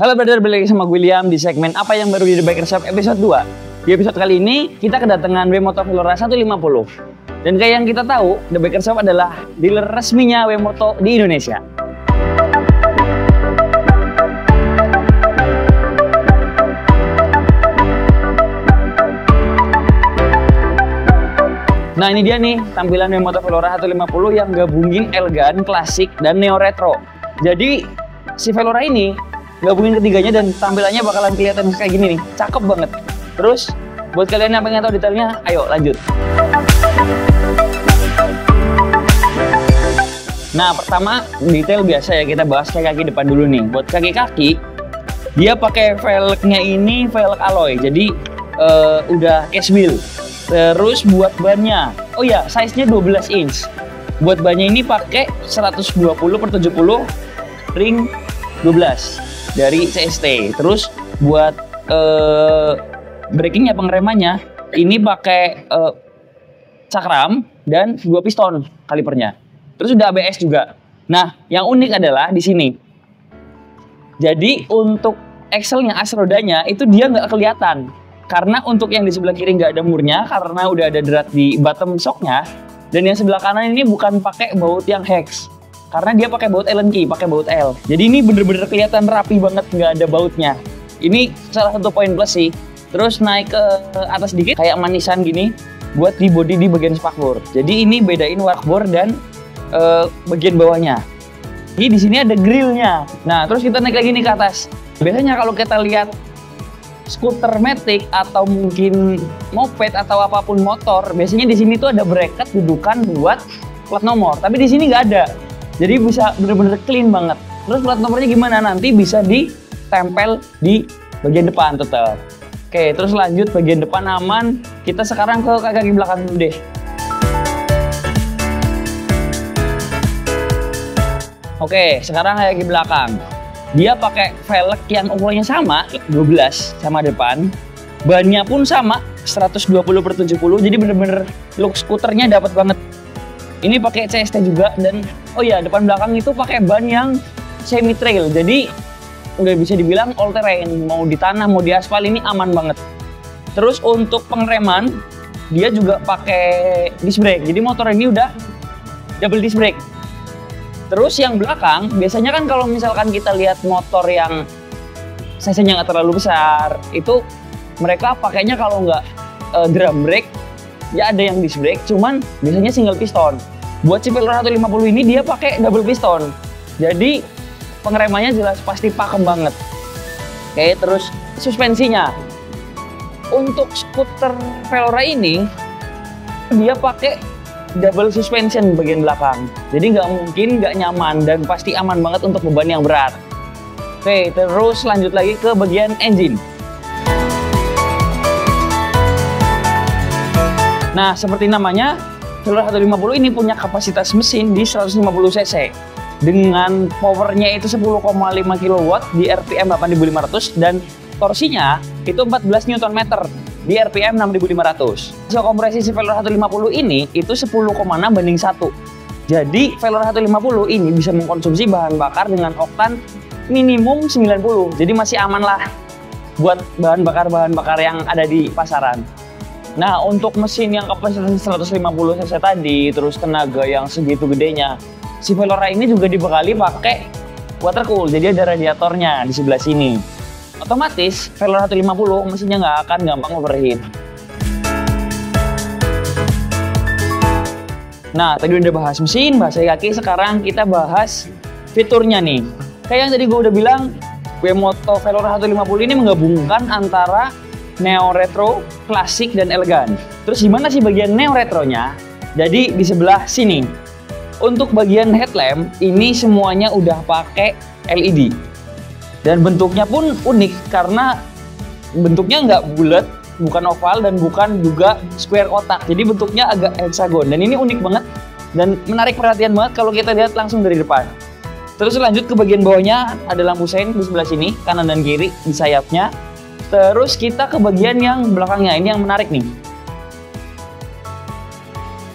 Halo brother, balik lagi sama William di segmen apa yang baru di The Biker Shop episode 2. Di episode kali ini kita kedatangan WeMoto Velora 150. Dan kayak yang kita tahu, The Biker Shop adalah dealer resminya WeMoto di Indonesia. Nah ini dia nih tampilan WeMoto Velora 150 yang gabungin elegan, klasik, dan neo retro. Jadi si Velora ini gabungin ketiganya dan tampilannya bakalan kelihatan kayak gini nih, cakep banget. Terus buat kalian yang pengen tahu detailnya, ayo lanjut. Nah pertama detail biasa ya, kita bahas kaki depan dulu nih. Buat kaki dia pakai velgnya ini velg alloy, jadi udah case wheel. Terus buat bannya, oh ya size-nya 12 inch. Buat bannya ini pakai 120/70 ring 12 dari CST. Terus buat brakingnya, pengeremannya ini pakai cakram dan 2 piston kalipernya. Terus udah ABS juga. Nah, yang unik adalah di sini. Jadi untuk axle-nya, as rodanya itu dia nggak kelihatan. Karena untuk yang di sebelah kiri nggak ada murnya, karena udah ada drat di bottom shock-nya. Dan yang sebelah kanan ini bukan pakai baut yang hex. Karena dia pakai baut Allen key, pakai baut L. Jadi ini bener-bener kelihatan rapi banget, nggak ada bautnya. Ini salah satu poin plus sih. Terus naik ke atas dikit, kayak manisan gini, buat di body di bagian spakbor. Jadi ini bedain workboard dan bagian bawahnya. Jadi di sini ada grillnya. Nah, terus kita naik lagi nih ke atas. Biasanya kalau kita lihat skuter matic atau mungkin moped atau apapun motor, biasanya di sini tuh ada bracket dudukan buat plat nomor. Tapi di sini nggak ada. Jadi bisa bener-bener clean banget. Terus plat nomornya gimana? Nanti bisa ditempel di bagian depan tetap. Oke, terus lanjut bagian depan aman. Kita sekarang ke kaki belakang dulu deh. Oke, sekarang kaki belakang. Dia pakai velg yang ukurannya sama, 12 sama depan. Bannya pun sama, 120/70. Jadi bener-bener look skuternya dapat banget. Ini pakai CST juga, dan oh ya depan belakang itu pakai ban yang semi trail. Jadi udah bisa dibilang all terrain, mau di tanah mau di aspal ini aman banget. Terus untuk pengereman dia juga pakai disc brake. Jadi motor ini udah double disc brake. Terus yang belakang biasanya kan kalau misalkan kita lihat motor yang cc-nya nggak terlalu besar, itu mereka pakainya kalau nggak drum brake ya ada yang disc brake, cuman biasanya single piston. Buat si Velora 150 ini dia pakai double piston. Jadi pengeremannya jelas pasti pakem banget. Oke, terus suspensinya. Untuk skuter Velora ini dia pakai double suspension bagian belakang. Jadi nggak mungkin nggak nyaman dan pasti aman banget untuk beban yang berat. Oke, terus lanjut lagi ke bagian engine. Nah, seperti namanya, Velora 150 ini punya kapasitas mesin di 150 cc. Dengan powernya itu 10,5 kW di RPM 8500 dan torsinya itu 14 Nm di RPM 6500. Rasio kompresi si Velora 150 ini itu 10,6:1. Jadi Velora 150 ini bisa mengkonsumsi bahan bakar dengan oktan minimum 90. Jadi masih aman lah buat bahan bakar yang ada di pasaran. Nah, untuk mesin yang kapasitas 150 cc tadi, terus tenaga yang segitu gedenya, si Velora ini juga dibekali pakai water cool. Jadi ada radiatornya di sebelah sini. Otomatis Velora 150 mesinnya nggak akan gampang overheat. Nah, tadi udah bahas mesin, bahas kaki, sekarang kita bahas fiturnya nih. Kayak yang tadi gue udah bilang, WeMoto Velora 150 ini menggabungkan antara neo retro, klasik, dan elegan. Terus gimana sih bagian neo retronya? Jadi di sebelah sini. Untuk bagian headlamp ini semuanya udah pakai LED. Dan bentuknya pun unik karena bentuknya nggak bulat, bukan oval, dan bukan juga square kotak. Jadi bentuknya agak hexagon. Dan ini unik banget dan menarik perhatian banget kalau kita lihat langsung dari depan. Terus lanjut ke bagian bawahnya, ada lampu sein di sebelah sini, kanan dan kiri di sayapnya. Terus kita ke bagian yang belakangnya, ini yang menarik nih.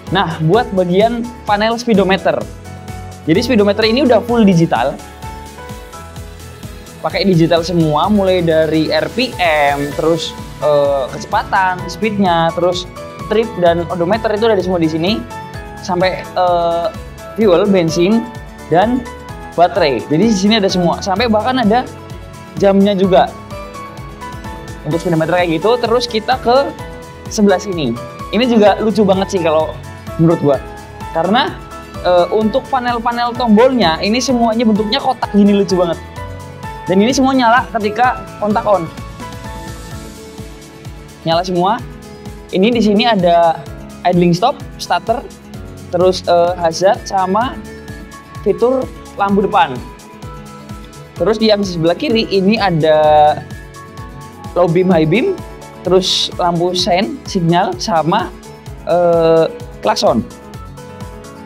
Nah, buat bagian panel speedometer. Jadi speedometer ini udah full digital. pakai digital semua, mulai dari RPM, terus kecepatan, speednya, terus trip dan odometer itu ada semua di sini, sampai fuel, bensin, dan baterai. Jadi di sini ada semua, sampai bahkan ada jamnya juga untuk speedometer kayak gitu. Terus kita ke sebelah sini. Ini juga lucu banget sih kalau menurut gua, karena untuk panel-panel tombolnya ini semuanya bentuknya kotak gini, lucu banget. Dan ini semua nyala ketika kontak on. Nyala semua. Ini di sini ada idling stop, starter, terus hazard sama fitur lampu depan. Terus di yang sebelah kiri ini ada low beam, high beam, terus lampu sein, sinyal sama klakson.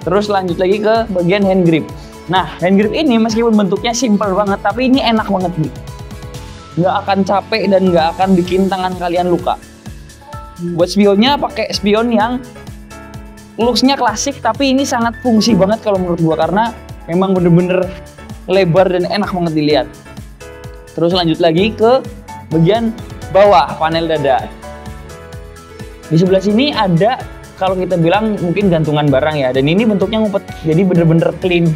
Terus lanjut lagi ke bagian hand grip. Nah, hand grip ini meskipun bentuknya simple banget, tapi ini enak banget nih. Nggak akan capek dan nggak akan bikin tangan kalian luka. Buat spionnya pakai spion yang looks-nya klasik, tapi ini sangat fungsi banget kalau menurut gua, karena memang bener-bener lebar dan enak banget dilihat. Terus lanjut lagi ke bagian bawah, panel dada. Di sebelah sini ada, kalau kita bilang mungkin gantungan barang ya, dan ini bentuknya ngumpet, jadi bener-bener clean.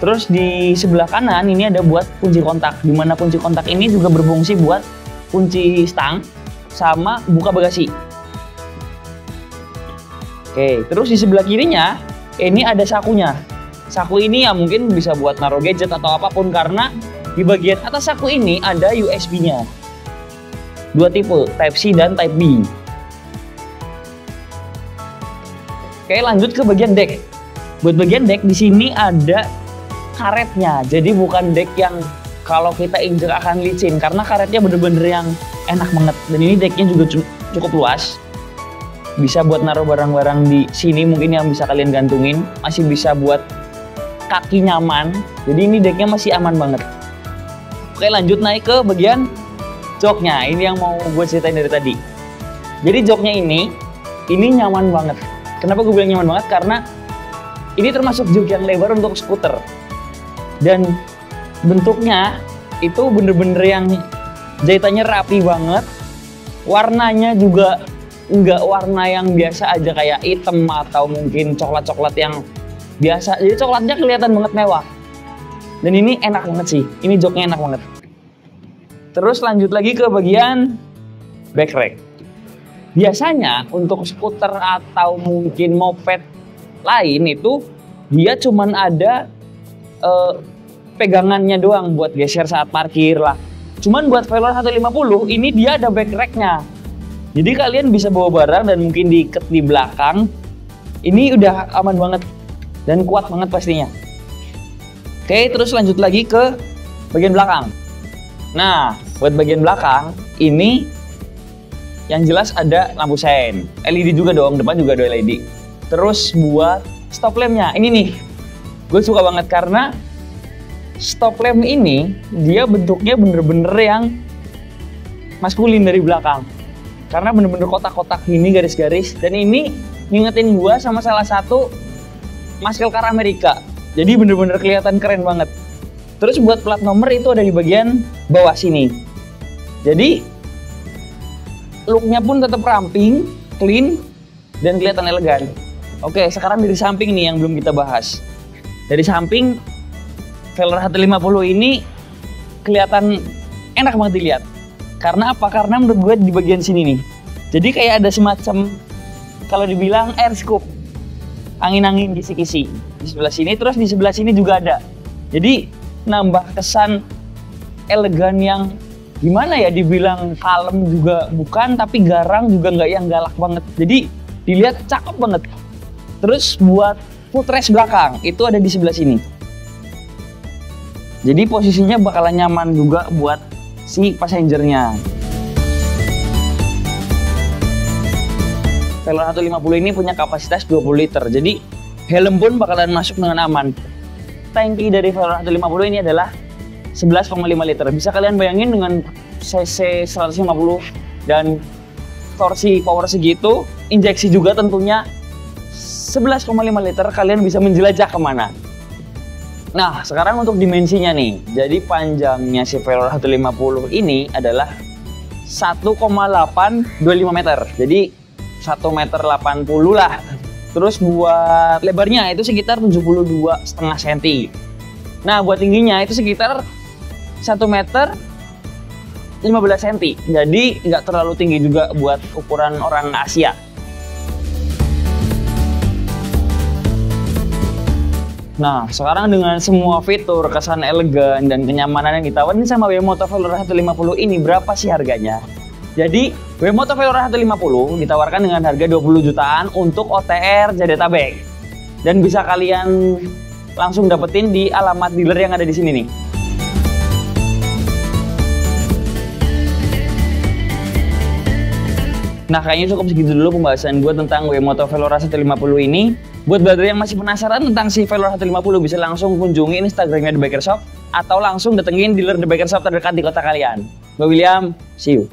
Terus di sebelah kanan ini ada buat kunci kontak, dimana kunci kontak ini juga berfungsi buat kunci stang sama buka bagasi. Oke, terus di sebelah kirinya ini ada sakunya. Saku ini ya mungkin bisa buat naruh gadget atau apapun, karena di bagian atas saku ini ada USB-nya. Dua tipe, Type C dan Type B. Oke, lanjut ke bagian deck. Buat bagian deck di sini ada karetnya. Jadi bukan deck yang kalau kita injek akan licin, karena karetnya bener-bener yang enak banget. Dan ini decknya juga cukup luas. Bisa buat naruh barang-barang di sini mungkin yang bisa kalian gantungin. Masih bisa buat kaki nyaman. Jadi ini decknya masih aman banget. Oke, lanjut naik ke bagian joknya. Ini yang mau gue ceritain dari tadi. Jadi joknya ini nyaman banget. Kenapa gue bilang nyaman banget? Karena ini termasuk jok yang lebar untuk skuter. Dan bentuknya itu bener-bener yang jahitannya rapi banget. Warnanya juga nggak warna yang biasa aja kayak hitam atau mungkin coklat-coklat yang biasa. Jadi coklatnya kelihatan banget mewah. Dan ini enak banget sih. Ini joknya enak banget. Terus lanjut lagi ke bagian backrack. Biasanya untuk skuter atau mungkin moped lain itu dia cuman ada pegangannya doang buat geser saat parkir lah. Cuman buat Velour 150 ini dia ada backracknya. Jadi kalian bisa bawa barang dan mungkin diikat di belakang. Ini udah aman banget dan kuat banget pastinya. Oke, terus lanjut lagi ke bagian belakang. Nah, buat bagian belakang ini yang jelas ada lampu sein. LED juga dong, depan juga ada LED. Terus buat stop lampnya, ini nih. Gue suka banget karena stop lamp ini dia bentuknya bener-bener yang maskulin dari belakang, karena bener-bener kotak-kotak gini, garis-garis. Dan ini ngingetin gua sama salah satu muscle car Amerika, jadi bener-bener kelihatan keren banget. Terus buat plat nomor itu ada di bagian bawah sini, jadi looknya pun tetap ramping, clean, dan kelihatan elegan. Oke, sekarang dari samping nih yang belum kita bahas. Dari samping Velour 150 ini kelihatan enak banget dilihat. Karena apa? Karena menurut gue di bagian sini nih. Jadi kayak ada semacam, kalau dibilang air scoop, angin-angin kisi-kisi di sebelah sini. Terus di sebelah sini juga ada. Jadi nambah kesan elegan yang gimana ya, dibilang kalem juga bukan, tapi garang juga nggak yang galak banget. Jadi dilihat cakep banget. Terus buat footrest belakang itu ada di sebelah sini. Jadi posisinya bakalan nyaman juga buat si passengernya. Velour 150 ini punya kapasitas 20 liter, jadi helm pun bakalan masuk dengan aman. Tangki dari Velour 150 ini adalah 11,5 liter. Bisa kalian bayangin dengan cc 150 dan torsi power segitu, injeksi juga tentunya 11,5 liter, kalian bisa menjelajah kemana. Nah, sekarang untuk dimensinya nih. Jadi panjangnya si Velour 150 ini adalah 1,825 meter. Jadi 1,80 meter lah. Terus buat lebarnya itu sekitar 72,5 cm. Nah, buat tingginya itu sekitar 1 meter 15 cm. Jadi nggak terlalu tinggi juga buat ukuran orang Asia. Nah, sekarang dengan semua fitur, kesan elegan, dan kenyamanan yang ditawarin sama WeMoto Velour 150 ini, berapa sih harganya? Jadi, WeMoto Velour 150 ditawarkan dengan harga 20 jutaan untuk OTR Jabodetabek. Dan bisa kalian langsung dapetin di alamat dealer yang ada di sini nih. Nah, kayaknya cukup segitu dulu pembahasan gue tentang WeMoto Velour 150 ini. Buat brother yang masih penasaran tentang si Velour 150, bisa langsung kunjungi Instagramnya The Biker Shop atau langsung datengin dealer The Biker Shop terdekat di kota kalian. Gue William, see you.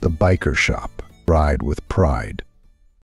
The Biker Shop. Ride with pride.